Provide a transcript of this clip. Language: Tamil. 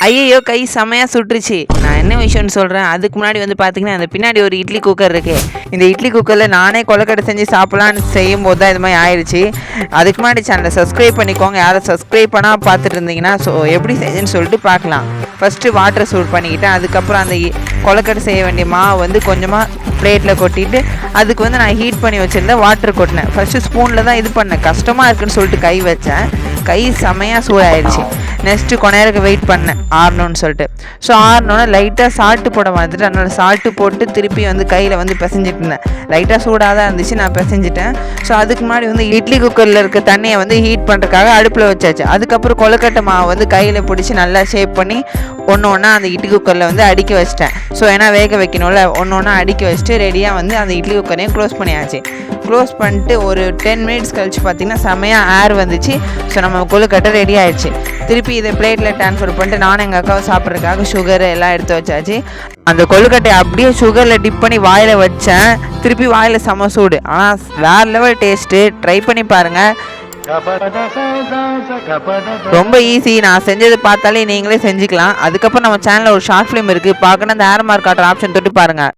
ஐயையோ! கை செமையா சுட்டுருச்சு. நான் என்ன விஷயம்னு சொல்றேன். அதுக்கு முன்னாடி வந்து பார்த்தீங்கன்னா, அந்த பின்னாடி ஒரு இட்லி குக்கர் இருக்கு. இந்த இட்லி குக்கர்ல நானே கொழுக்கட்டை செஞ்சு சாப்பிடலான்னு செய்யும்போது தான் இது மாரி ஆயிடுச்சு. அதுக்கு முன்னாடி சேனலை சப்ஸ்கிரைப் பண்ணிக்கோங்க. யாரும் சப்ஸ்கிரைப் பண்ணாம பார்த்துட்டு இருந்தீங்கன்னா, எப்படி செஞ்சேன்னு சொல்லிட்டு பார்க்கலாம். ஃபஸ்ட்டு வாட்டர் சூடு பண்ணிக்கிட்டேன். அதுக்கப்புறம் அந்த கொழுக்கட்டை செய்ய வேண்டிய மாவு வந்து கொஞ்சமாக பிளேட்டில் கொட்டிட்டு அதுக்கு வந்து நான் ஹீட் பண்ணி வச்சுருந்தேன். வாட்டர் கொட்டினேன். ஃபஸ்ட்டு ஸ்பூனில் தான் இது பண்ணேன். கஷ்டமாக இருக்குன்னு சொல்லிட்டு கை வச்சேன். கை செமையாக சூடாயிடுச்சு. நெக்ஸ்ட்டு கொஞ்ச நேரம் வெயிட் பண்ணேன் ஆறணும்னு சொல்லிட்டு. ஸோ ஆறணுன்னா லைட்டாக சால்ட்டு போட வந்துட்டு அதனால் சால்ட்டு போட்டு திருப்பி வந்து கையில் வந்து பிசைஞ்சிட்டு இருந்தேன். லைட்டாக சூடாக தான் இருந்துச்சு, நான் பிசைஞ்சிட்டேன். ஸோ அதுக்கு முன்னாடி வந்து இட்லி குக்கரில் இருக்க தண்ணியை வந்து ஹீட் பண்ணுறதுக்காக அடுப்பில் வச்சாச்சு. அதுக்கப்புறம் கொழுக்கட்டை மாவு வந்து கையில் பிடிச்சி நல்லா ஷேப் பண்ணி ஒன்று ஒன்றா அந்த இட்லி குக்கரில் வந்து அடுக்கி வச்சிட்டேன். ஸோ ஏன்னா வேக வைக்கணும்ல, ஒன்று ஒன்றா அடுக்கி வச்சுட்டு ரெடியாக வந்து அந்த இட்லி குக்கரையும் க்ளோஸ் பண்ணியாச்சு. க்ளோஸ் பண்ணிட்டு ஒரு 10 மினிட்ஸ் கழிச்சு பார்த்திங்கன்னா செமையாக ஏர் வந்துச்சு. ஸோ நம்ம கொழுக்கட்டை ரெடி ஆகிடுச்சு. திருப்பி இதை பிளேட்டில் ட்ரான்ஸ்ஃபர் பண்ணிட்டு நானும் எங்கள் அக்காவை சாப்பிட்றதுக்காக சுகர் எல்லாம் எடுத்து வச்சாச்சு. அந்த கொழுக்கட்டையை அப்படியே சுகரில் டிப் பண்ணி வாயில் வச்சேன். திருப்பி வாயில் செம சூடு. ஆனால் வேறு லெவல் டேஸ்ட்டு. ட்ரை பண்ணி பாருங்கள். ரொம்ப ஈஸி. நான் செஞ்சது பார்த்தாலே நீங்களே செஞ்சுக்கலாம். அதுக்கப்புறம் நம்ம சேனலில் ஒரு ஷார்ட் ஃபிலிம் இருக்குது, பார்க்கணும். அந்த ஏர் மார்க் காட்டுற ஆப்ஷன் தொட்டு பாருங்கள்.